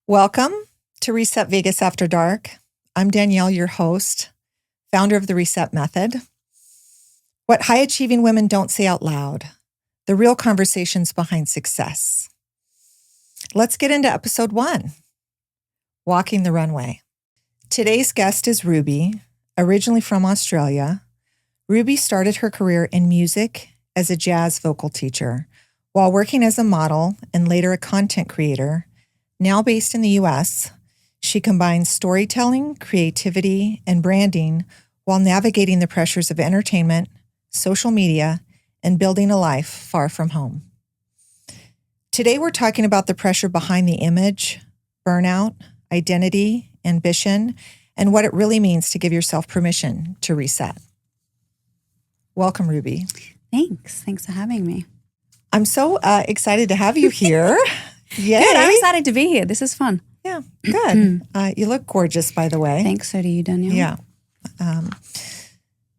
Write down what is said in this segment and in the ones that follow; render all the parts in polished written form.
Welcome to Reset Vegas After Dark. I'm Danielle, your host, founder of the Reset Method. What high-achieving women don't say out loud, the real conversations behind success. Let's get into episode 1, Walking the Runway. Today's guest is Ruby, originally from Australia. Ruby started her career in music as a jazz vocal teacher, while working as a model and later a content creator. Now based in the U.S., she combines storytelling, creativity, and branding while navigating the pressures of entertainment, social media, and building a life far from home. Today, we're talking about the pressure behind the image, burnout, identity, ambition, and what it really means to give yourself permission to reset. Welcome, Ruby. Thanks. Thanks for having me. I'm so excited to have you here. Yay. Good. I'm excited to be here. This is fun. Yeah, good. You look gorgeous, by the way. Thanks. So do you, Danielle. Yeah.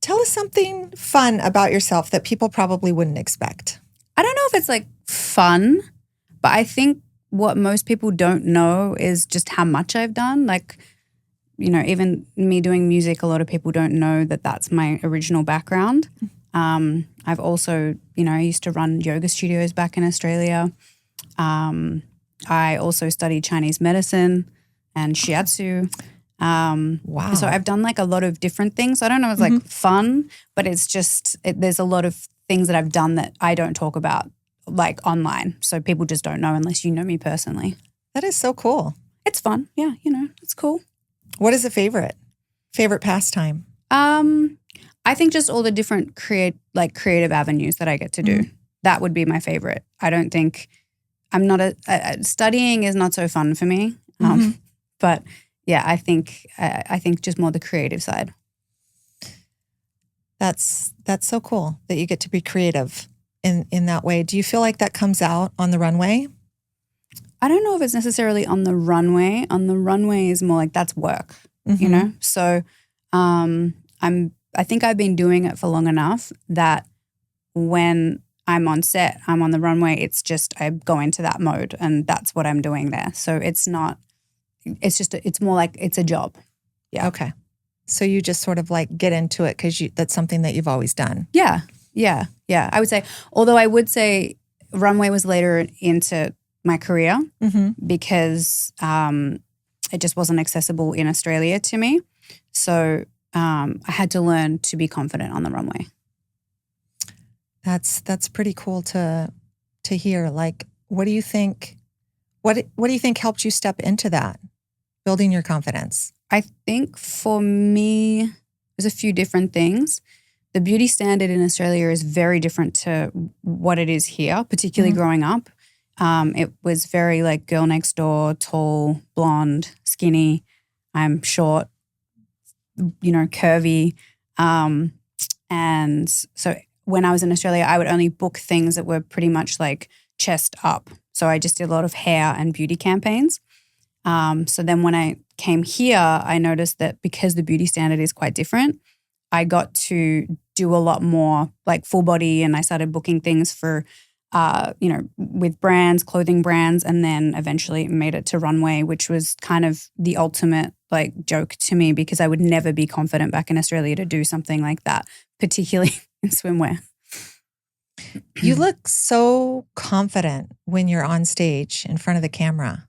Tell us something fun about yourself that people probably wouldn't expect. I don't know if it's like fun, but I think what most people don't know is just how much I've done. Like, you know, even me doing music, a lot of people don't know that that's my original background. I've also, I used to run yoga studios back in Australia. I also studied Chinese medicine and shiatsu. Wow. So I've done like a lot of different things. I don't know if it's like fun, but it's just, there's a lot of things that I've done that I don't talk about like online. So people just don't know unless you know me personally. That is so cool. It's fun. Yeah, it's cool. What is a favorite pastime? I think just all the different creative avenues that I get to do. That would be my favorite. I don't think studying is not so fun for me. But yeah, I think just more the creative side. That's so cool that you get to be creative in that way. Do you feel like that comes out on the runway? I don't know if it's necessarily on the runway. On the runway is more like that's work, So I think I've been doing it for long enough that when I'm on set, I'm on the runway, it's just I go into that mode and that's what I'm doing there. So it's more like it's a job. Yeah. Okay. So you just sort of like get into it because that's something that you've always done. Yeah. I would say, although I would say runway was later into my career because it just wasn't accessible in Australia to me. So I had to learn to be confident on the runway. That's pretty cool to hear. Like, what do you think? What do you think helped you step into that, building your confidence? I think for me, there's a few different things. The beauty standard in Australia is very different to what it is here, particularly growing up. It was very like girl next door, tall, blonde, skinny. I'm short, curvy. And so when I was in Australia, I would only book things that were pretty much like chest up. So I just did a lot of hair and beauty campaigns. So then when I came here, I noticed that because the beauty standard is quite different, I got to do a lot more like full body, and I started booking things for, with brands, clothing brands, and then eventually made it to Runway, which was kind of the ultimate like joke to me because I would never be confident back in Australia to do something like that, particularly in swimwear. You look so confident when you're on stage in front of the camera.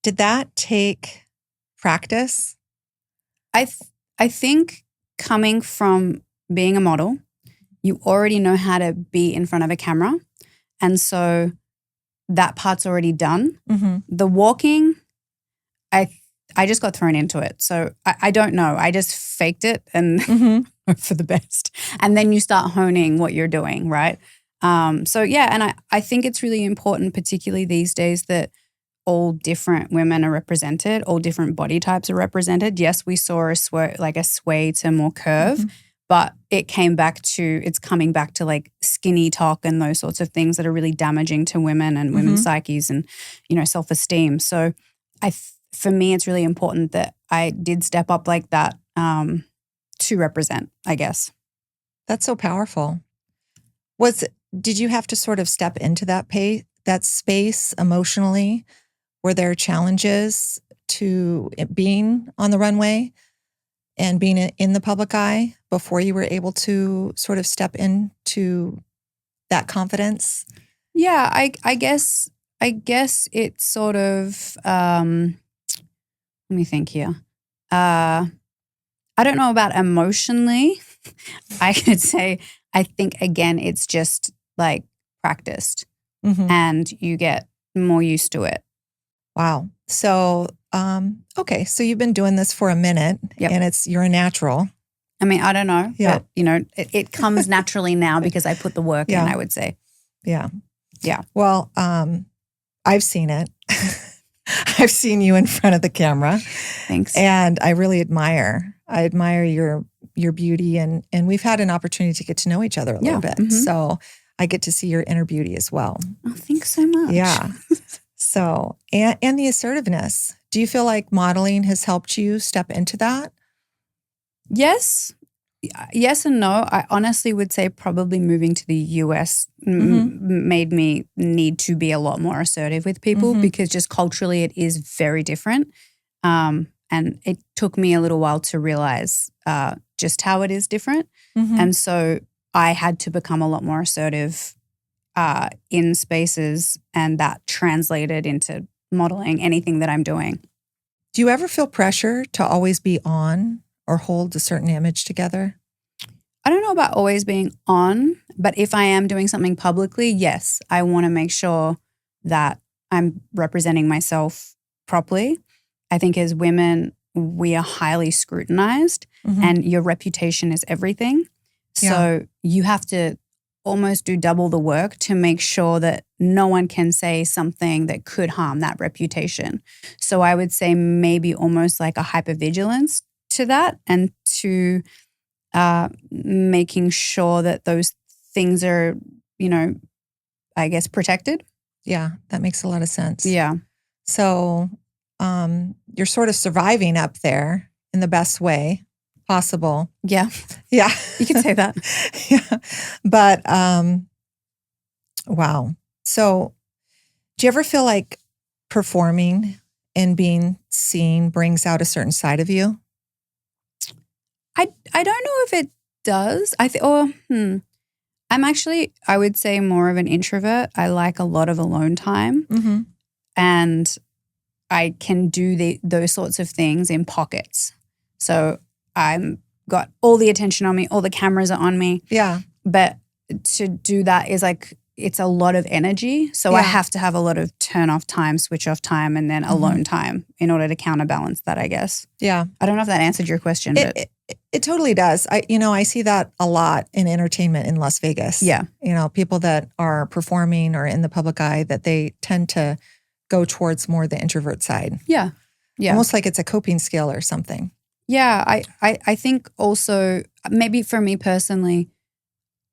Did that take practice? I think coming from being a model, you already know how to be in front of a camera. And so that part's already done. The walking, I just got thrown into it. So I don't know. I just faked it and hope for the best. And then you start honing what you're doing, right? So yeah, and I think it's really important, particularly these days, that all different women are represented, all different body types are represented. Yes, we saw a sway to more curve, but it's coming back to like skinny talk and those sorts of things that are really damaging to women and women's psyches and, self-esteem. So for me, it's really important that I did step up like that to represent, I guess. That's so powerful. Did you have to sort of step into that space emotionally were there challenges to it being on the runway and being in the public eye before you were able to sort of step into that confidence? Yeah, I guess it's sort of let me think here. I don't know about emotionally. I could say I think again it's just like practiced and you get more used to it. Wow. So okay, so you've been doing this for a minute and you're a natural. I mean, I don't know, but it comes naturally now because I put the work in, I would say. Yeah. Yeah. Well, I've seen it. I've seen you in front of the camera. Thanks. And I really admire your beauty and we've had an opportunity to get to know each other a little bit. Mm-hmm. So I get to see your inner beauty as well. Oh, thanks so much. Yeah. So, and the assertiveness. Do you feel like modeling has helped you step into that? Yes. Yes and no. I honestly would say probably moving to the US made me need to be a lot more assertive with people because just culturally it is very different. And it took me a little while to realize just how it is different. And so I had to become a lot more assertive in spaces, and that translated into modeling anything that I'm doing. Do you ever feel pressure to always be on or hold a certain image together? I don't know about always being on, but if I am doing something publicly, yes, I want to make sure that I'm representing myself properly. I think as women, we are highly scrutinized and your reputation is everything. So you have to almost do double the work to make sure that no one can say something that could harm that reputation. So I would say maybe almost like a hypervigilance to that and to making sure that those things are, I guess, protected. Yeah, that makes a lot of sense. Yeah. So you're sort of surviving up there in the best way possible. Yeah. Yeah. You could say that. Yeah. But wow. So do you ever feel like performing and being seen brings out a certain side of you? I don't know if it does. I'm actually, I would say more of an introvert. I like a lot of alone time and I can do those sorts of things in pockets. So I'm got all the attention on me, all the cameras are on me. Yeah. But to do that is like, it's a lot of energy. So I have to have a lot of turn off time, switch off time, and then alone time in order to counterbalance that, I guess. Yeah. I don't know if that answered your question, but it totally does. I see that a lot in entertainment in Las Vegas. Yeah. People that are performing or in the public eye, that they tend to go towards more the introvert side. Yeah. Yeah. Almost like it's a coping skill or something. Yeah. I think also maybe for me personally,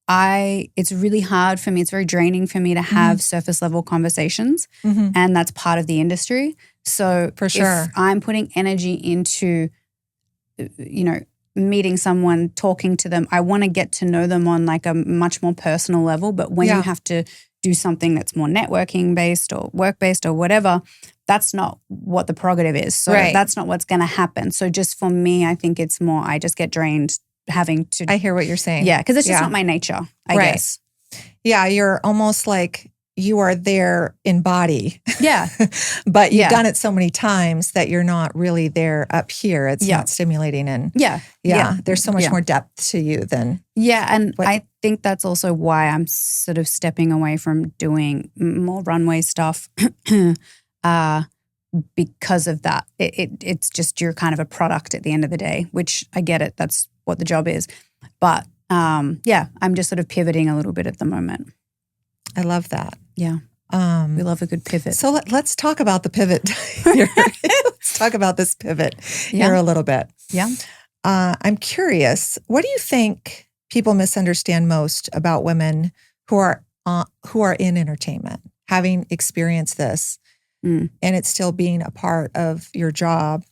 it's really hard for me. It's very draining for me to have surface level conversations, and that's part of the industry. So for sure, if I'm putting energy into, meeting someone, talking to them, I want to get to know them on like a much more personal level. But when you have to do something that's more networking based or work based or whatever, that's not what the prerogative is. So that's not what's going to happen. So just for me, I think it's more, I just get drained having to. I hear what you're saying. Yeah, because it's just not my nature, I guess. Yeah, you're almost like you are there in body. Yeah. But you've done it so many times that you're not really there up here. It's not stimulating. And there's so much more depth to you than. Yeah. And I think that's also why I'm sort of stepping away from doing more runway stuff because of that. It's just you're kind of a product at the end of the day, which I get it. That's what the job is. But I'm just sort of pivoting a little bit at the moment. I love that. Yeah. We love a good pivot. So let's talk about the pivot here. Let's talk about this pivot here a little bit. Yeah. I'm curious, what do you think people misunderstand most about women who are in entertainment, having experienced this, and it's still being a part of your job,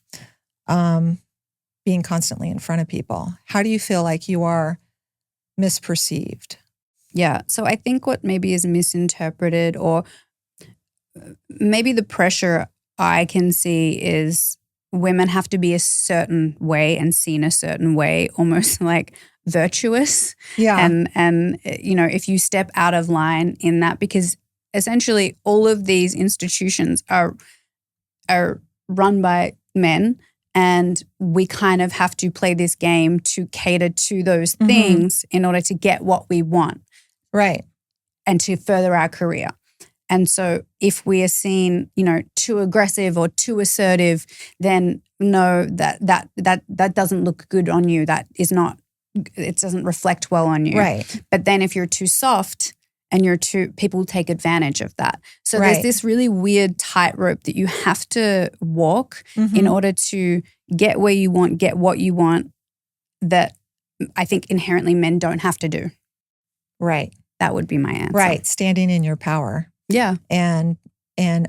being constantly in front of people? How do you feel like you are misperceived? Yeah. So I think what maybe is misinterpreted, or maybe the pressure I can see is women have to be a certain way and seen a certain way, almost like virtuous. Yeah. And if you step out of line in that, because essentially all of these institutions are run by men, and we kind of have to play this game to cater to those things in order to get what we want. Right. And to further our career. And so if we are seen, too aggressive or too assertive, then no, that doesn't look good on you. It doesn't reflect well on you. Right. But then if you're too soft and people take advantage of that. So there's this really weird tightrope that you have to walk in order to get where you want, get what you want, that I think inherently men don't have to do. Right. That would be my answer. Right. Standing in your power. Yeah. And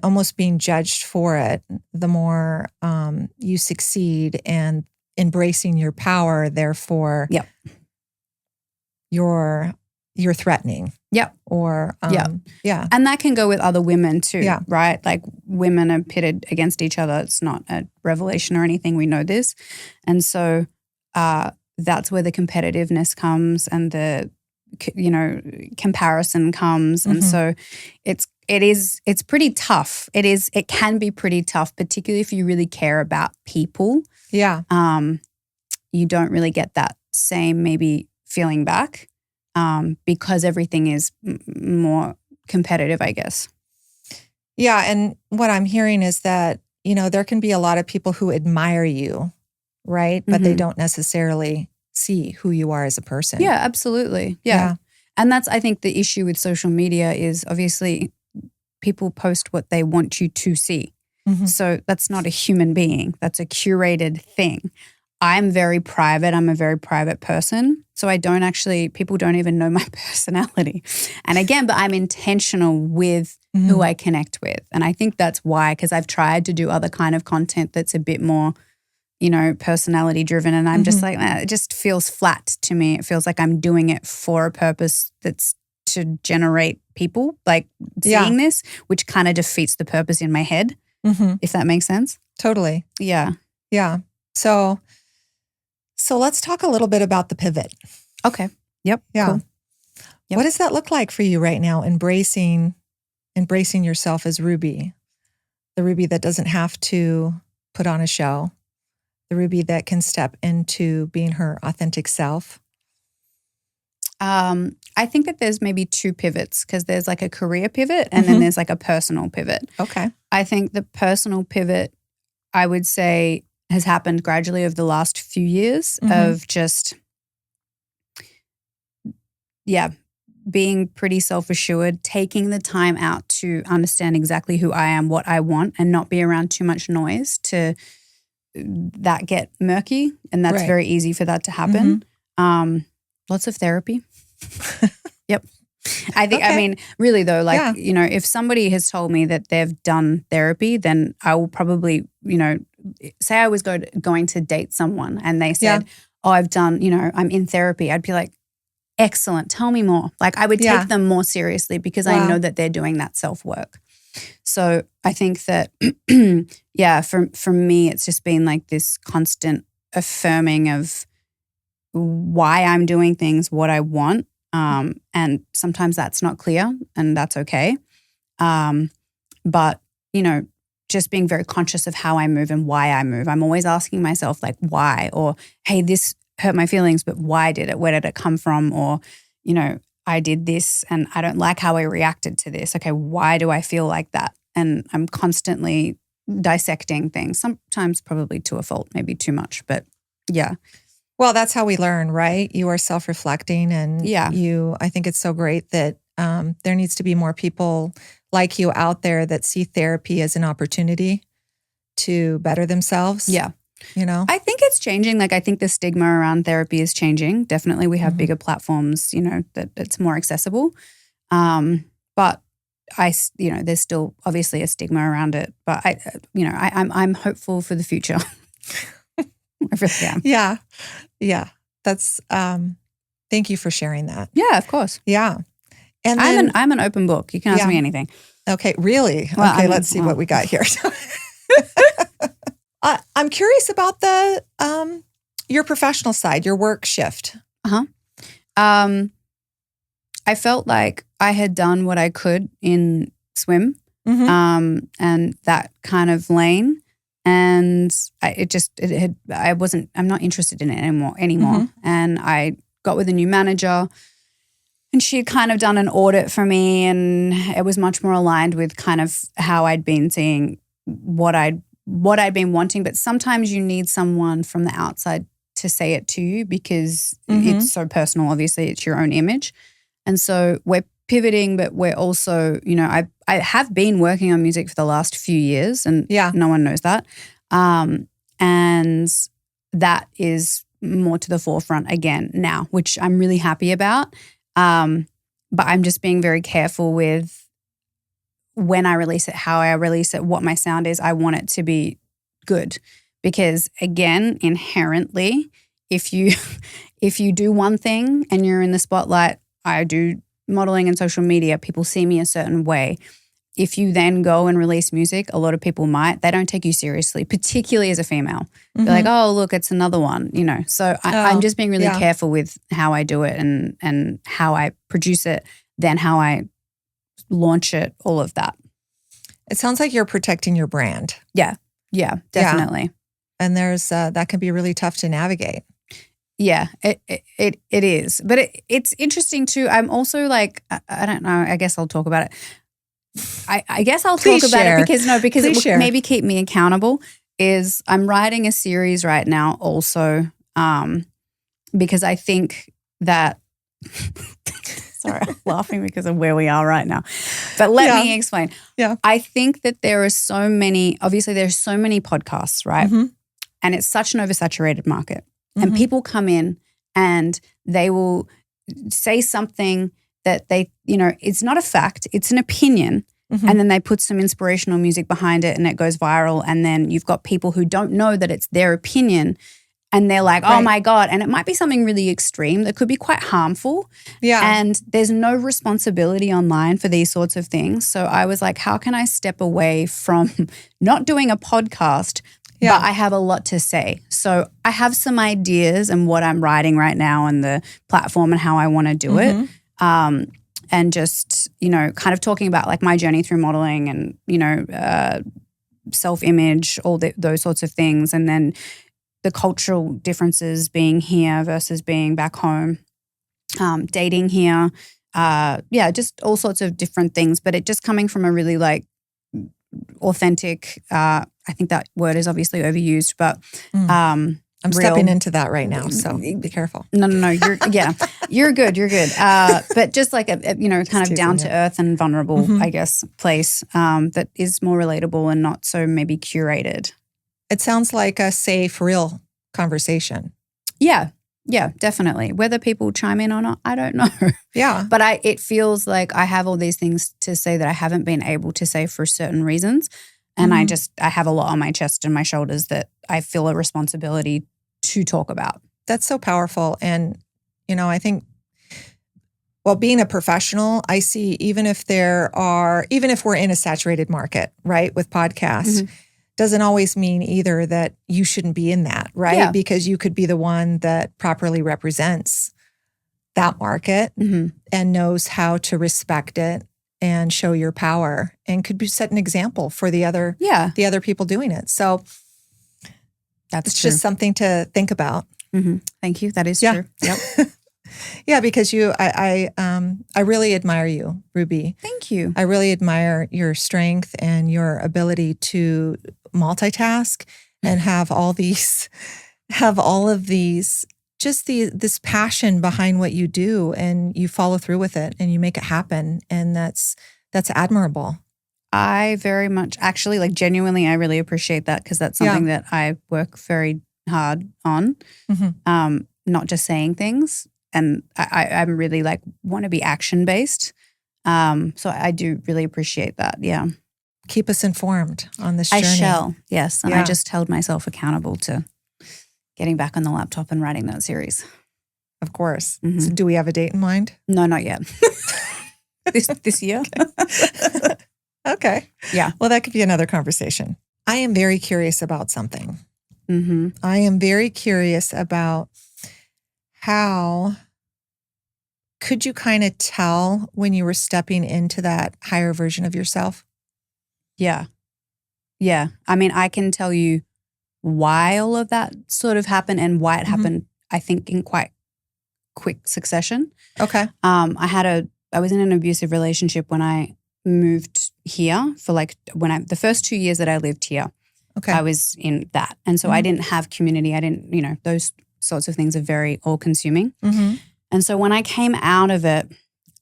almost being judged for it. The more you succeed, and embracing your power, therefore you're threatening. Yep. Or yeah. And that can go with other women too, Yeah. right? Like women are pitted against each other. It's not a revelation or anything. We know this. And so that's where the competitiveness comes and the comparison comes. And so it's pretty tough. It can be pretty tough, particularly if you really care about people. Yeah. You don't really get that same maybe feeling back because everything is more competitive, I guess. Yeah. And what I'm hearing is that, there can be a lot of people who admire you, right? But they don't necessarily see who you are as a person. Yeah, absolutely. Yeah. And that's, I think, the issue with social media is obviously people post what they want you to see. So that's not a human being. That's a curated thing. I'm very private. I'm a very private person. So people don't even know my personality. And again, but I'm intentional with who I connect with. And I think that's why, because I've tried to do other kind of content that's a bit more, personality driven. And I'm just like, it just feels flat to me. It feels like I'm doing it for a purpose that's to generate people like seeing this, which kind of defeats the purpose in my head, if that makes sense. Totally. Yeah. Yeah. So let's talk a little bit about the pivot. Okay. Yep. Yeah. Cool. Yep. What does that look like for you right now, embracing yourself as Ruby, the Ruby that doesn't have to put on a show, the Ruby that can step into being her authentic self? I think that there's maybe two pivots, because there's like a career pivot and then there's like a personal pivot. Okay. I think the personal pivot, I would say, has happened gradually over the last few years of just, being pretty self-assured, taking the time out to understand exactly who I am, what I want, and not be around too much noise to that get murky. And that's very easy for that to happen. Lots of therapy. Yep. I think, I mean, really though, like, if somebody has told me that they've done therapy, then I will probably, say I was going to date someone and they said, oh, I've done, I'm in therapy. I'd be like, excellent. Tell me more. Like I would take them more seriously because I know that they're doing that self-work. So I think that, for me, it's just been like this constant affirming of why I'm doing things, what I want. And sometimes that's not clear and that's okay. But, just being very conscious of how I move and why I move. I'm always asking myself like, why? Or, hey, this hurt my feelings, but why did it? Where did it come from? Or, I did this and I don't like how I reacted to this. Okay, why do I feel like that? And I'm constantly dissecting things, sometimes probably to a fault, maybe too much, but yeah. Well, that's how we learn, right? You are self-reflecting and I think it's so great that there needs to be more people like you out there that see therapy as an opportunity to better themselves. Yeah. I think it's changing. Like I think the stigma around therapy is changing. Definitely we have bigger platforms, that it's more accessible. But there's still obviously a stigma around it. But I'm hopeful for the future. I really am. Yeah. Yeah. That's, thank you for sharing that. Yeah, of course. Yeah. And then, I'm an open book. You can ask me anything. Okay. Really? Well, okay. Let's see what we got here. I'm curious about the your professional side, your work shift. I felt like I had done what I could in swim, and that kind of lane, and I'm not interested in it anymore. And I got with a new manager, and she had kind of done an audit for me, and it was much more aligned with kind of how I'd been seeing what I'd been wanting. But sometimes you need someone from the outside to say it to you because it's so personal. Obviously, it's your own image. And so we're pivoting, but we're also, I have been working on music for the last few years, and no one knows that. And that is more to the forefront again now, which I'm really happy about. But I'm just being very careful with when I release it, how I release it, what my sound is. I want it to be good because, again, inherently, if you do one thing and you're in the spotlight, I do modeling and social media, people see me a certain way. If you then go and release music, a lot of people they don't take you seriously, particularly as a female. They're like, oh, look, it's another one, So I'm just being really careful with how I do it and how I produce it, then how I launch it, all of that. It sounds like you're protecting your brand. Yeah, definitely. Yeah. And there's that can be really tough to navigate. Yeah, it is. But it's interesting too. I'm also like, I don't know, I guess I'll talk about it. I guess I'll talk about it because it will maybe keep me accountable. Is I'm writing a series right now also because I think that sorry, I'm laughing because of where we are right now. But let me explain. Yeah. I think that there's so many podcasts, right? And it's such an oversaturated market. And people come in and they will say something that they, it's not a fact, it's an opinion. And then they put some inspirational music behind it and it goes viral. And then you've got people who don't know that it's their opinion and they're like, oh my God. And it might be something really extreme that could be quite harmful. Yeah. And there's no responsibility online for these sorts of things. So I was like, how can I step away from not doing a podcast, but I have a lot to say. So I have some ideas and what I'm writing right now and the platform and how I want to do it. And just, kind of talking about like my journey through modeling and, self-image, all those sorts of things. And then the cultural differences being here versus being back home, dating here. Just all sorts of different things. But it just coming from a really like authentic, I think that word is obviously overused, but I'm stepping into that right now, so be careful. No, you're good. But just like a kind of down to earth and vulnerable, I guess, place that is more relatable and not so maybe curated. It sounds like a safe, real conversation. Yeah, definitely. Whether people chime in or not, I don't know. Yeah. But it feels like I have all these things to say that I haven't been able to say for certain reasons. And I have a lot on my chest and my shoulders that I feel a responsibility to talk about. That's so powerful. And, I think, being a professional, I see even if we're in a saturated market, right, with podcasts, doesn't always mean either that you shouldn't be in that, right? Yeah. Because you could be the one that properly represents that market and knows how to respect it and show your power and could set an example for the other people doing it. So it's true. Just something to think about. Thank you. That is true. Yep. Yeah, because I really admire you, Ruby. Thank you. I really admire your strength and your ability to multitask and have all of these, just this passion behind what you do, and you follow through with it and you make it happen, and that's admirable. I very much, actually, like genuinely, I really appreciate that because that's something that I work very hard on. Not just saying things. And I'm really like want to be action based. So I do really appreciate that. Yeah. Keep us informed on this journey. I shall. Yes. And I just held myself accountable to getting back on the laptop and writing that series. Of course. So do we have a date in mind? No, not yet. this year. Okay. Yeah. Well, that could be another conversation. I am very curious about something. Mm-hmm. I am very curious about how could you kind of tell when you were stepping into that higher version of yourself? Yeah. Yeah. I mean, I can tell you why all of that sort of happened and why it happened, I think, in quite quick succession. Okay. I was in an abusive relationship when I moved here for the first 2 years that I lived here. Okay. I was in that. And so I didn't have community. I didn't, those sorts of things are very all consuming. Mm-hmm. And so when I came out of it,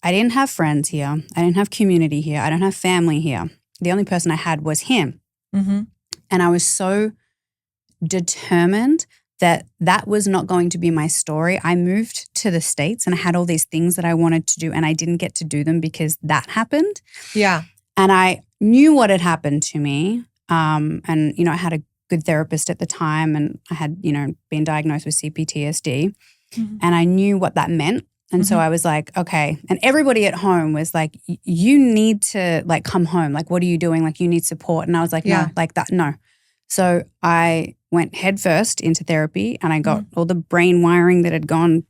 I didn't have friends here. I didn't have community here. I don't have family here. The only person I had was him. Mm-hmm. And I was so determined that was not going to be my story. I moved to the States and I had all these things that I wanted to do and I didn't get to do them because that happened. Yeah. And I knew what had happened to me. And, I had a good therapist at the time and I had, been diagnosed with CPTSD and I knew what that meant. And so I was like, okay. And everybody at home was like, you need to come home. Like, what are you doing? Like, you need support. And I was like, no, no. So I went headfirst into therapy and I got all the brain wiring that had gone,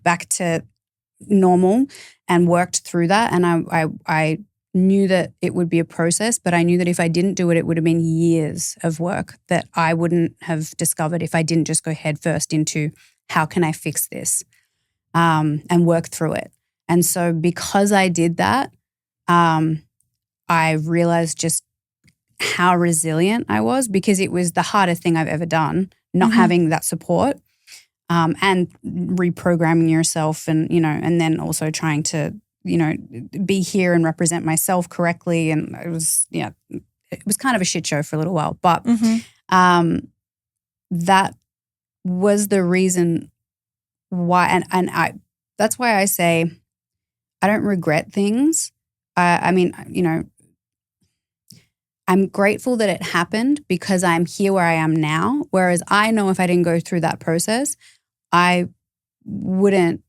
back to normal and worked through that. And I knew that it would be a process, but I knew that if I didn't do it, it would have been years of work that I wouldn't have discovered if I didn't just go headfirst into how can I fix this and work through it. And so because I did that, I realized just how resilient I was because it was the hardest thing I've ever done, not having that support and reprogramming yourself and then also trying to, be here and represent myself correctly. And it was kind of a shit show for a little while, but that was the reason why. And that's why I say I don't regret things. I'm grateful that it happened because I'm here where I am now. Whereas I know if I didn't go through that process, I wouldn't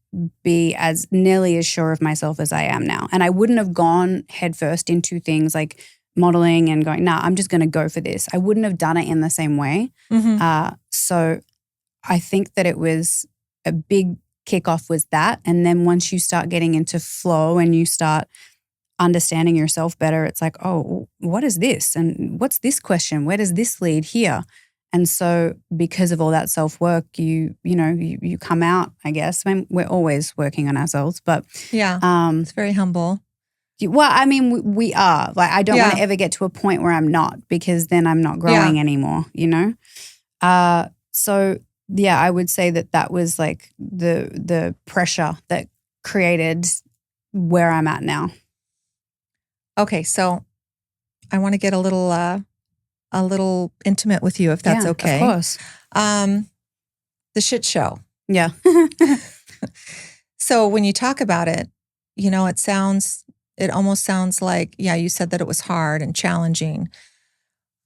be as nearly as sure of myself as I am now. And I wouldn't have gone headfirst into things like modeling and going, nah, I'm just going to go for this. I wouldn't have done it in the same way. So I think that it was a big kickoff was that. And then once you start getting into flow and you start understanding yourself better, it's like, oh, what is this? And what's this question? Where does this lead here? And so because of all that self-work, you come out, I guess. I mean, we're always working on ourselves, but it's very humble. Well, I mean, we are. Like, I don't want to ever get to a point where I'm not because then I'm not growing anymore, So, yeah, I would say that was like the pressure that created where I'm at now. Okay, so I want to get a little intimate with you, if that's okay. Of course. The shit show. Yeah. So when you talk about it, it almost sounds like, you said that it was hard and challenging,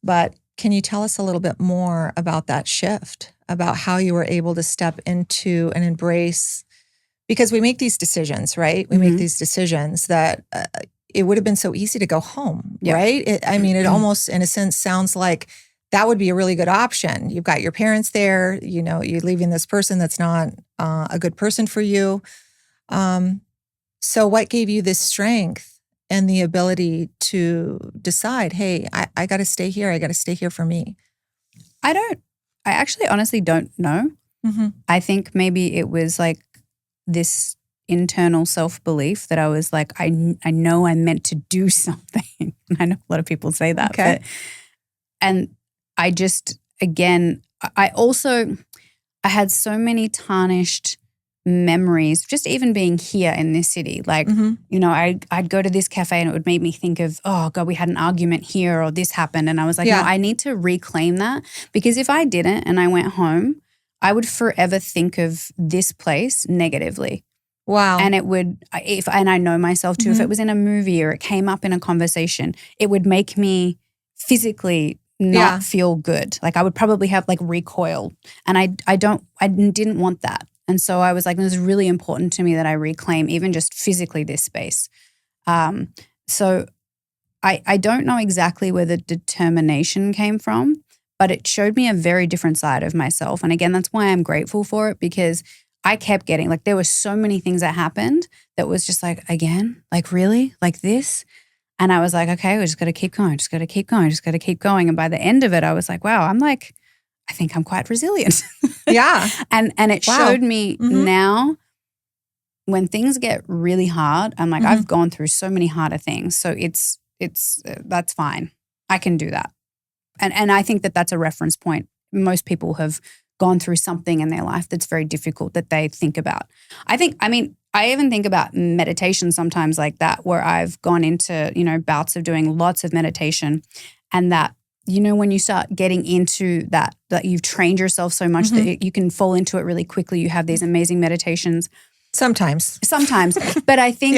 but can you tell us a little bit more about that shift, about how you were able to step into and embrace, because we make these decisions, right? We make these decisions that it would have been so easy to go home, right? It almost, in a sense, sounds like that would be a really good option. You've got your parents there, you're leaving this person that's not a good person for you. So what gave you this strength and the ability to decide, hey, I got to stay here. I got to stay here for me? I actually honestly don't know. I think maybe it was like this internal self-belief that I was like, I know I'm meant to do something. I know a lot of people say that. Okay. And I just, again, I had so many tarnished memories, just even being here in this city. Like, I'd go to this cafe and it would make me think of, oh God, we had an argument here or this happened. And I was like, no, I need to reclaim that because if I didn't and I went home, I would forever think of this place negatively. Wow. And it would, and I know myself too, if it was in a movie or it came up in a conversation, it would make me physically not feel good. Like I would probably have like recoil and I didn't want that. And so I was like, it was really important to me that I reclaim even just physically this space. So I don't know exactly where the determination came from, but it showed me a very different side of myself. And again, that's why I'm grateful for it, because I kept getting, like, there were so many things that happened that was just like, again, like, really? Like this? And I was like, okay, we just got to keep going, just got to keep going, just got to keep going. And by the end of it, I was like, wow, I think I'm quite resilient. Yeah. And it showed me now when things get really hard, I'm like, I've gone through so many harder things. So that's fine. I can do that. And I think that that's a reference point. Most people have gone through something in their life that's very difficult that they think about. I even think about meditation sometimes like that, where I've gone into, bouts of doing lots of meditation, and that, when you start getting into that you've trained yourself so much that you can fall into it really quickly. You have these amazing meditations. Sometimes, but I think,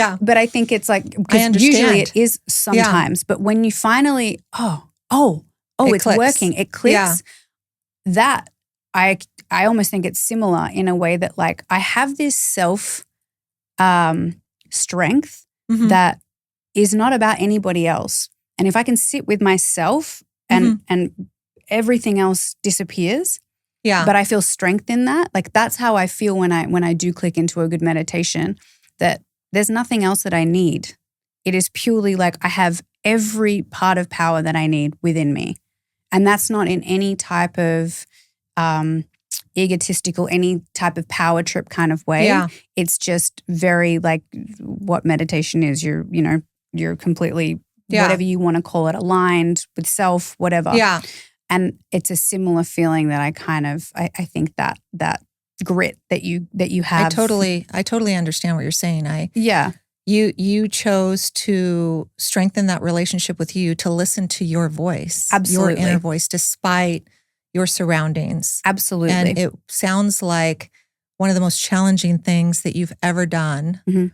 it's like, because usually it is sometimes, but when you finally, it's working, it clicks. That I almost think it's similar in a way that, like, I have this self strength that is not about anybody else, and if I can sit with myself and everything else disappears. Yeah. But I feel strength in that. Like, that's how I feel when I do click into a good meditation, that there's nothing else that I need. It is purely like I have every part of power that I need within me. And that's not in any type of egotistical, any type of power trip kind of way. Yeah. It's just very like what meditation is. You're completely, whatever you want to call it, aligned with self, whatever. Yeah. And it's a similar feeling that I think that grit that you have. I totally understand what you're saying. You chose to strengthen that relationship with you, to listen to your voice, absolutely, your inner voice, despite your surroundings. Absolutely. And it sounds like one of the most challenging things that you've ever done. Mm-hmm.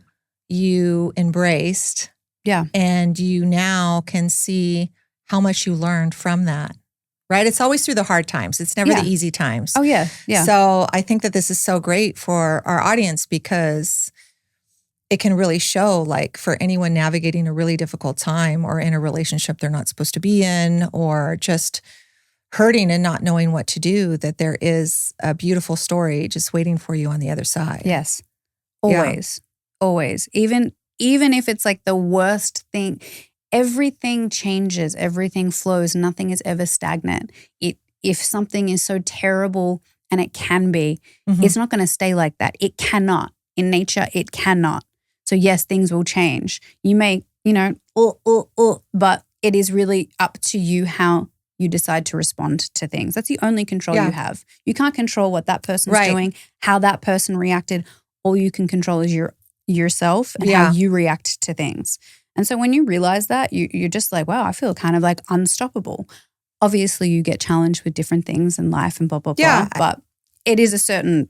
You embraced. Yeah. And you now can see how much you learned from that. Right? It's always through the hard times. It's never the easy times. Oh, yeah. Yeah. So I think that this is so great for our audience, because it can really show, like, for anyone navigating a really difficult time or in a relationship they're not supposed to be in, or just hurting and not knowing what to do, that there is a beautiful story just waiting for you on the other side. Yes. Always. Yeah. Always. Even if it's like the worst thing, everything changes, everything flows, nothing is ever stagnant. If something is so terrible, and it can be, it's not going to stay like that. It cannot. In nature, it cannot. So yes, things will change. You may, but it is really up to you how you decide to respond to things. That's the only control you have. You can't control what that person's doing, how that person reacted. All you can control is yourself and how you react to things. And so when you realize that, you're just like, wow, I feel kind of like unstoppable. Obviously, you get challenged with different things in life and blah, blah, blah. But it is a certain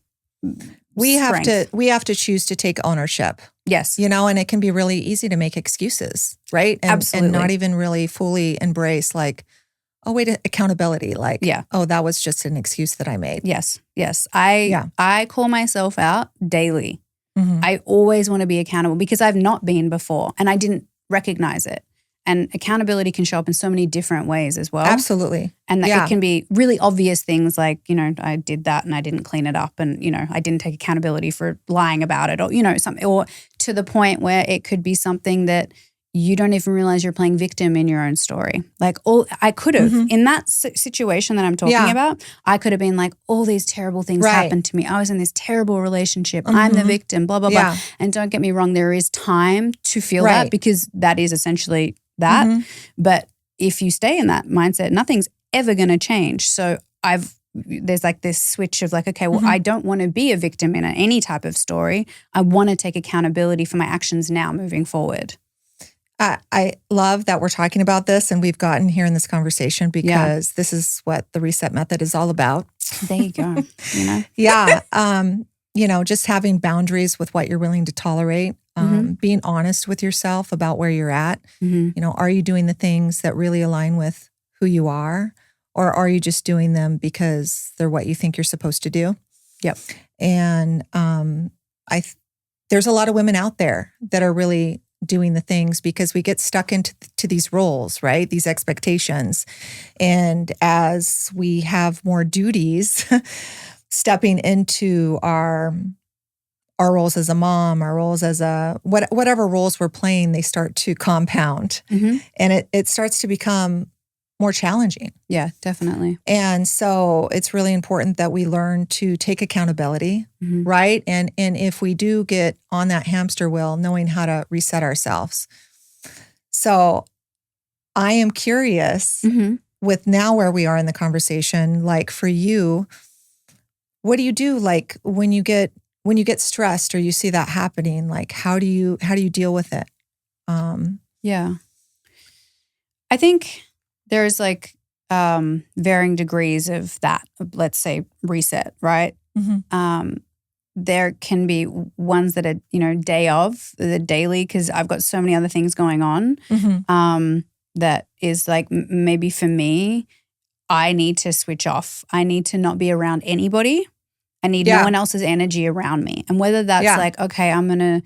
strength. We have to choose to take ownership. Yes. And it can be really easy to make excuses, right? Absolutely. And not even really fully embrace, like, oh, wait, accountability. Like, oh, that was just an excuse that I made. Yes. Yes. I call myself out daily. Mm-hmm. I always want to be accountable, because I've not been before and I didn't recognize it. And accountability can show up in so many different ways as well. Absolutely. And it can be really obvious things like, I did that and I didn't clean it up, and, I didn't take accountability for lying about it, or, something, or to the point where it could be something that you don't even realize you're playing victim in your own story. Like, I could have, in that situation that I'm talking about, I could have been like, all these terrible things happened to me. I was in this terrible relationship. I'm the victim, blah, blah, blah. And don't get me wrong, there is time to feel that, because that is essentially that. But if you stay in that mindset, nothing's ever going to change. So there's like this switch of like, okay, well, I don't want to be a victim in any type of story. I want to take accountability for my actions now moving forward. I love that we're talking about this and we've gotten here in this conversation, because this is what the reset method is all about. There you go. Just having boundaries with what you're willing to tolerate, being honest with yourself about where you're at. Are you doing the things that really align with who you are, or are you just doing them because they're what you think you're supposed to do? Yep. And there's a lot of women out there that are really doing the things because we get stuck into these roles, right? These expectations. And as we have more duties, stepping into our roles as a mom, our roles as whatever roles we're playing, they start to compound. And it starts to become more challenging. Yeah, definitely. And so it's really important that we learn to take accountability, right? And if we do get on that hamster wheel, knowing how to reset ourselves. So I am curious with now where we are in the conversation, like for you, what do you do like when you get stressed or you see that happening? Like how do you deal with it? Yeah. I think there's like varying degrees of that, let's say reset, right? There can be ones that are, day of, the daily, because I've got so many other things going on that is like maybe for me, I need to switch off. I need to not be around anybody. I need no one else's energy around me. And whether that's like, okay, I'm going to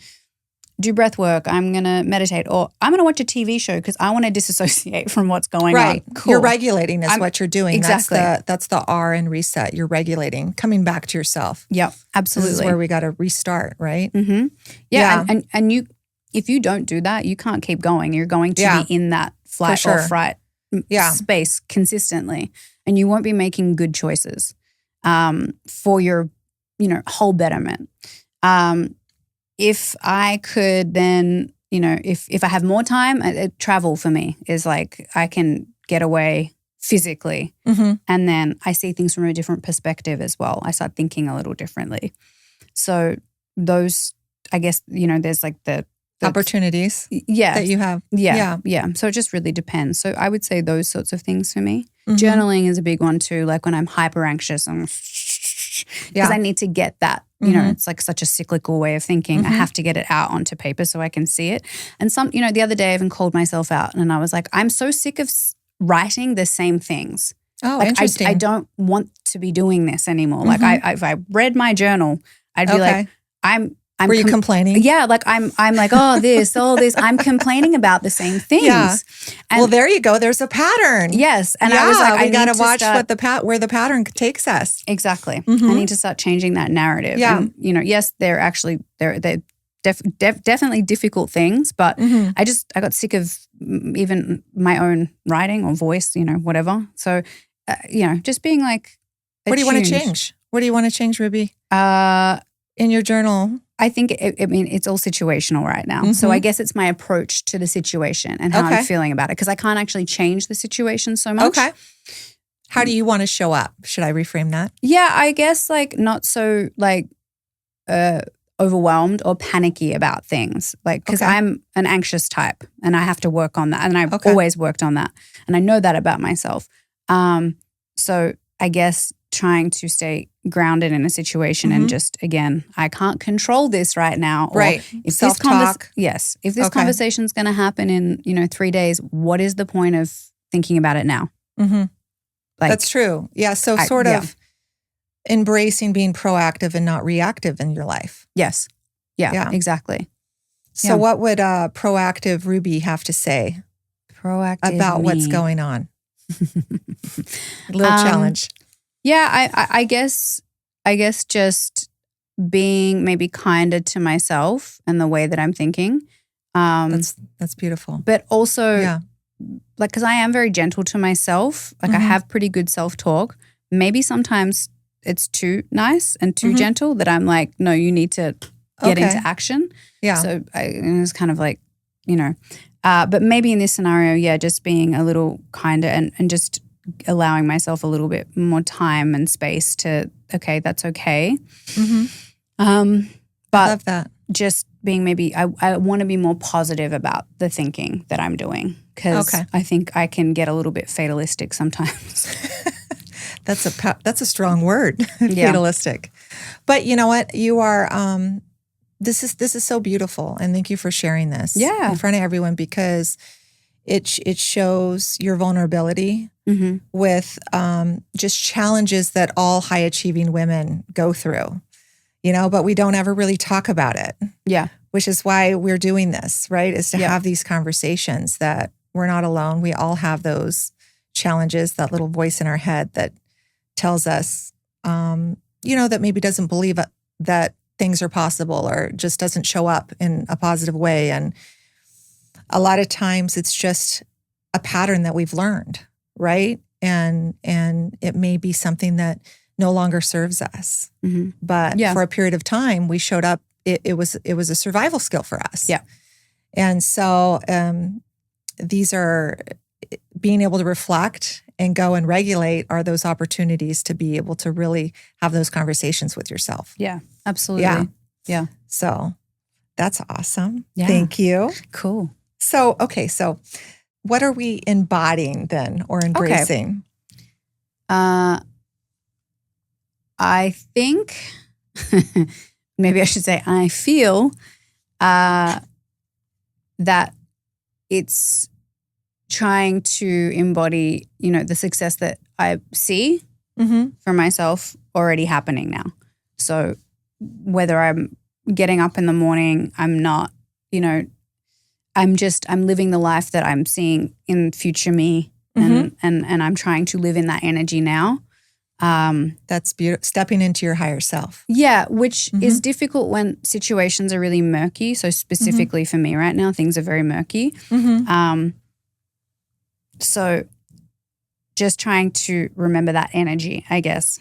do breath work, I'm going to meditate, or I'm going to watch a TV show because I want to disassociate from what's going on. Right. Cool. You're regulating is what you're doing. Exactly. That's the R in reset. You're regulating, coming back to yourself. Yep, absolutely. This is where we got to restart, right? Yeah. And you, if you don't do that, you can't keep going. You're going to be in that flight or fright space consistently, and you won't be making good choices for your, whole betterment. If I could then, if I have more time, travel for me is like I can get away physically and then I see things from a different perspective as well. I start thinking a little differently. So those, I guess, there's like the opportunities that you have. Yeah. So it just really depends. So I would say those sorts of things for me. Journaling is a big one too, like when I'm hyper anxious because I need to get that. It's like such a cyclical way of thinking. I have to get it out onto paper so I can see it. And the other day I even called myself out and I was like, I'm so sick of writing the same things. Oh, like, interesting. I don't want to be doing this anymore. Like if I read my journal, I'd be like, Were you complaining? Yeah, like I'm like, all this. I'm complaining about the same things. Yeah. And well, there you go. There's a pattern. Yes. And I was like, we got to watch where the pattern takes us. Exactly. I need to start changing that narrative. Yeah. And, yes, they're definitely difficult things, but I got sick of even my own writing or voice, whatever. So, just being like, what do you want to change? What do you want to change, Ruby? In your journal? I think, it's all situational right now. So I guess it's my approach to the situation and how I'm feeling about it because I can't actually change the situation so much. Okay. How do you want to show up? Should I reframe that? Yeah, I guess like not so like overwhelmed or panicky about things. Like because I'm an anxious type and I have to work on that. And I've always worked on that. And I know that about myself. So I guess trying to stay grounded in a situation and just, again, I can't control this right now. Right. If self-talk. If this conversation is going to happen in 3 days, what is the point of thinking about it now? Like, that's true. Yeah. So sort of embracing being proactive and not reactive in your life. Yes. Yeah. Exactly. So what would proactive Ruby have to say about what's going on? Little challenge. Yeah, I guess just being maybe kinder to myself and the way that I'm thinking. That's beautiful. But also, like, because I am very gentle to myself. Like, I have pretty good self-talk. Maybe sometimes it's too nice and too gentle that I'm like, no, you need to get into action. Yeah. So it's kind of like, but maybe in this scenario, just being a little kinder and just allowing myself a little bit more time and space to, that's okay. But I love that. Just being maybe, I want to be more positive about the thinking that I'm doing because I think I can get a little bit fatalistic sometimes. That's a strong word, fatalistic. But you know what? You are, this is so beautiful. And thank you for sharing this in front of everyone because it shows your vulnerability with just challenges that all high achieving women go through, but we don't ever really talk about it. Yeah. which is why we're doing this, right? Is to Yeah. have these conversations that we're not alone. We all have those challenges, that little voice in our head that tells us, that maybe doesn't believe that things are possible or just doesn't show up in a positive way. And a lot of times it's just a pattern that we've learned, right? And it may be something that no longer serves us. Mm-hmm. But for a period of time, we showed up. It was a survival skill for us. Yeah. And so these are being able to reflect and go and regulate are those opportunities to be able to really have those conversations with yourself. Yeah, absolutely. Yeah. So that's awesome. Yeah. Thank you. Cool. So what are we embodying then or embracing? I think, maybe I should say, I feel that it's trying to embody, the success that I see for myself already happening now. So whether I'm getting up in the morning, I'm not, I'm living the life that I'm seeing in future me and I'm trying to live in that energy now. That's beautiful. Stepping into your higher self. Yeah, which is difficult when situations are really murky. So specifically for me right now, things are very murky. So just trying to remember that energy, I guess,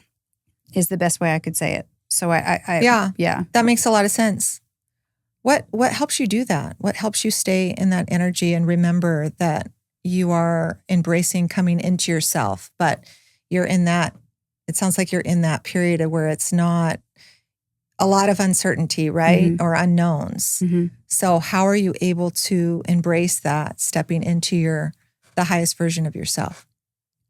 is the best way I could say it. So I that makes a lot of sense. What helps you do that? What helps you stay in that energy and remember that you are embracing coming into yourself, but you're in that, it sounds like you're in that period of where it's not a lot of uncertainty, right? Or unknowns. So how are you able to embrace that, stepping into the highest version of yourself?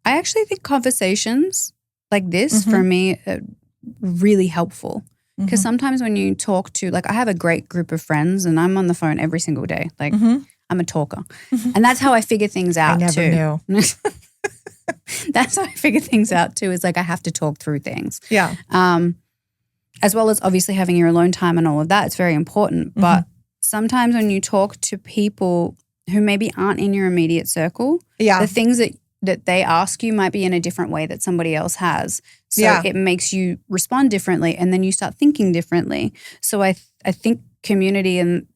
I actually think conversations like this for me are really helpful. Because sometimes when you talk to, I have a great group of friends and I'm on the phone every single day. I'm a talker. And that's how I figure things out too. I never knew. That's how I figure things out too, is I have to talk through things. Yeah. As well as obviously having your alone time and all of that. It's very important. But sometimes when you talk to people who maybe aren't in your immediate circle, the things that they ask you might be in a different way that somebody else has. So it makes you respond differently and then you start thinking differently. So I think community and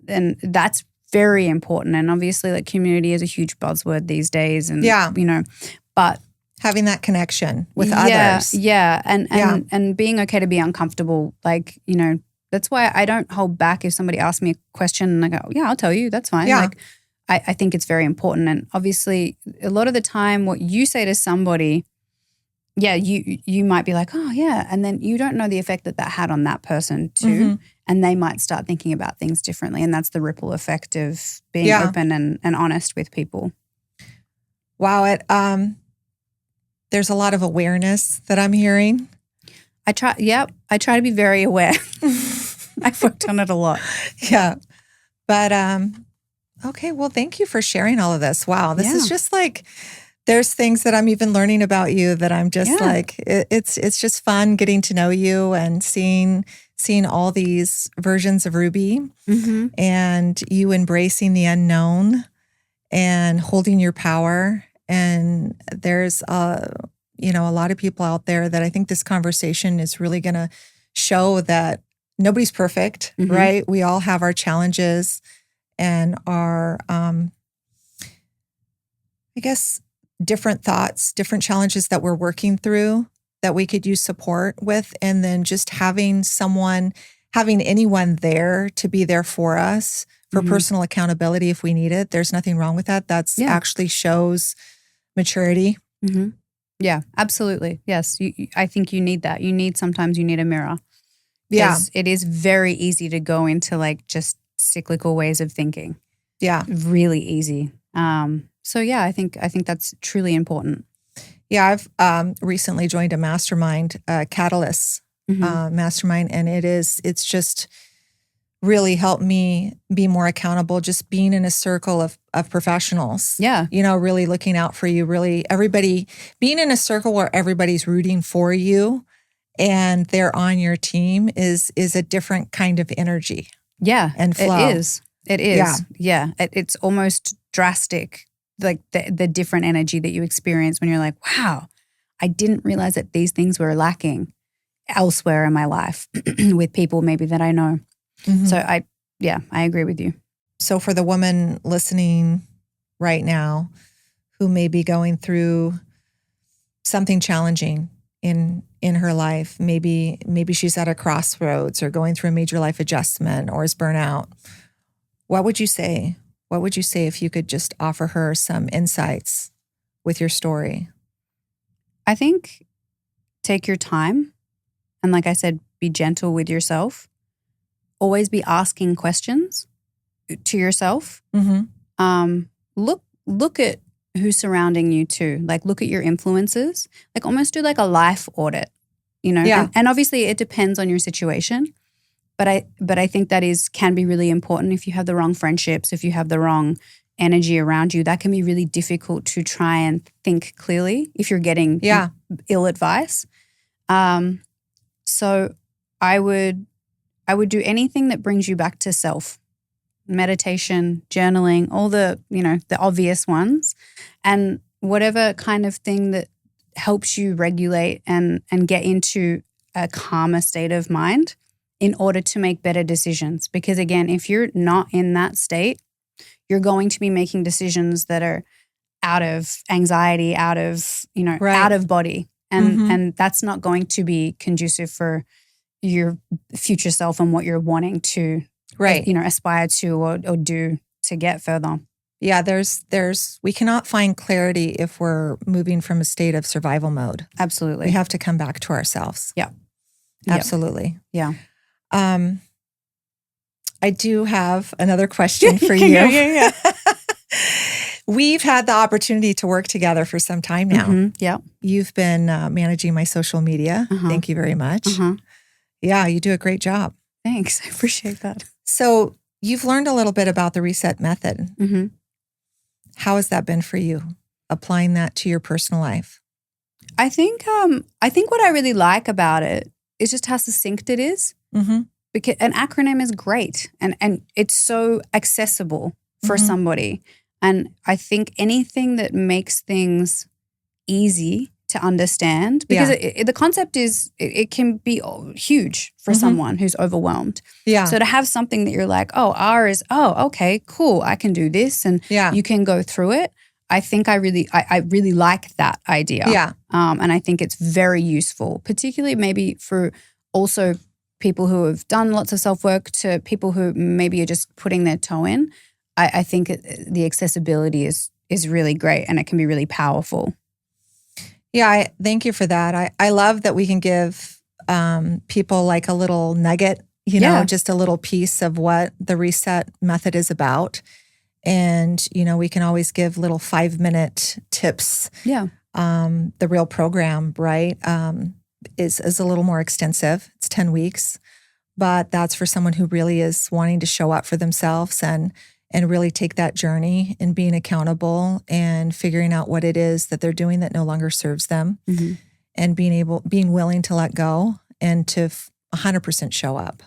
that's very important. And obviously community is a huge buzzword these days and but having that connection with others. Yeah. And being okay to be uncomfortable. That's why I don't hold back if somebody asks me a question and I go, yeah, I'll tell you, that's fine. Yeah. I think it's very important. And obviously a lot of the time what you say to somebody, you might be like, oh yeah. And then you don't know the effect that had on that person too. And they might start thinking about things differently. And that's the ripple effect of being open and honest with people. Wow. There's a lot of awareness that I'm hearing. I try to be very aware. I've worked on it a lot. Yeah. But, okay. Well, thank you for sharing all of this. Wow. This is just there's things that I'm even learning about you that I'm just it's just fun getting to know you and seeing all these versions of Ruby and you embracing the unknown and holding your power. And there's, a lot of people out there that I think this conversation is really going to show that nobody's perfect, right? We all have our challenges and our, different thoughts, different challenges that we're working through that we could use support with. And then just having anyone there to be there for us for personal accountability if we need it. There's nothing wrong with that. That's actually shows maturity. Yeah, absolutely. Yes. I think you need that. Sometimes you need a mirror. Yeah. It is very easy to go into just cyclical ways of thinking. Yeah. Really easy. So yeah, I think that's truly important. Yeah, I've recently joined a mastermind, Catalyst mastermind, and it's just really helped me be more accountable, just being in a circle of professionals. Yeah. Really looking out for you, really everybody, being in a circle where everybody's rooting for you and they're on your team is a different kind of energy. Yeah, and flow. It is. It is. Yeah. It's almost drastic, like the different energy that you experience when you're like, wow, I didn't realize that these things were lacking elsewhere in my life with people maybe that I know. Mm-hmm. So I agree with you. So for the woman listening right now who may be going through something challenging in her life, maybe she's at a crossroads or going through a major life adjustment or is burnout, what would you say? What would you say if you could just offer her some insights with your story? I think take your time and, like I said, be gentle with yourself. Always be asking questions to yourself. Mm-hmm. Look at who's surrounding you too. Like look at your influences. Like almost do like a life audit, you know. Yeah. And obviously it depends on your situation. But I think that can be really important. If you have the wrong friendships, if you have the wrong energy around you, that can be really difficult to try and think clearly if you're getting ill advice. So I would do anything that brings you back to self. Meditation, journaling, all the obvious ones, and whatever kind of thing that helps you regulate and get into a calmer state of mind in order to make better decisions. Because again, if you're not in that state, you're going to be making decisions that are out of anxiety, out of, out of body. And that's not going to be conducive for your future self and what you're wanting to aspire to or do to get further. Yeah, we cannot find clarity if we're moving from a state of survival mode. Absolutely. We have to come back to ourselves. Yeah. Absolutely. Yeah. I do have another question for you. Yeah. We've had the opportunity to work together for some time now. Mm-hmm. Yeah. You've been managing my social media. Thank you very much. Yeah, you do a great job. Thanks. I appreciate that. So you've learned a little bit about the reset method. Mm-hmm. How has that been for you, applying that to your personal life? I think what I really like about it is just how succinct it is. Mm-hmm. Because an acronym is great and it's so accessible for somebody. And I think anything that makes things easy to understand, because the concept is, it can be huge for someone who's overwhelmed. Yeah. So to have something that you're like, oh, R is, oh, okay, cool, I can do this, and you can go through it. I think I really like that idea. Yeah. And I think it's very useful, particularly maybe for also people who have done lots of self-work to people who maybe are just putting their toe in. I think the accessibility is really great and it can be really powerful. Yeah, thank you for that. I love that we can give people like a little nugget, just a little piece of what the reset method is about. And, we can always give little 5-minute tips. Yeah. The real program, right, is a little more extensive. It's 10 weeks, but that's for someone who really is wanting to show up for themselves and really take that journey and being accountable and figuring out what it is that they're doing that no longer serves them, and being willing to let go and to 100% show up.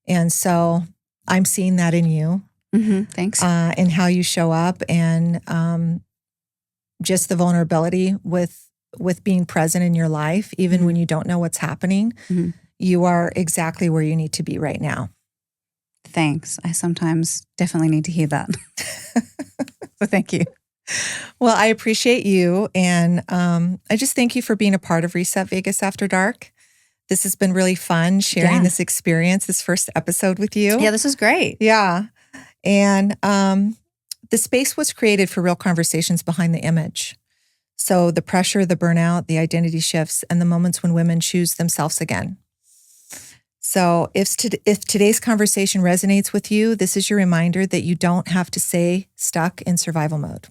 And so I'm seeing that in you. Thanks. And how you show up, and just the vulnerability with being present in your life, even when you don't know what's happening. You are exactly where you need to be right now. Thanks. I sometimes definitely need to hear that. So thank you. Well, I appreciate you. And I just thank you for being a part of Reset Vegas After Dark. This has been really fun sharing this experience, this first episode with you. Yeah, this is great. Yeah. And the space was created for real conversations behind the image. So the pressure, the burnout, the identity shifts, and the moments when women choose themselves again. So if today's conversation resonates with you, this is your reminder that you don't have to stay stuck in survival mode.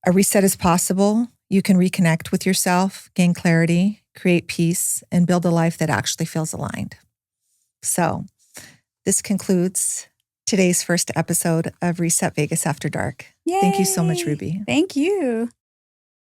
A reset is possible. You can reconnect with yourself, gain clarity, create peace, and build a life that actually feels aligned. So this concludes today's first episode of Reset Vegas After Dark. Yay. Thank you so much, Ruby. Thank you.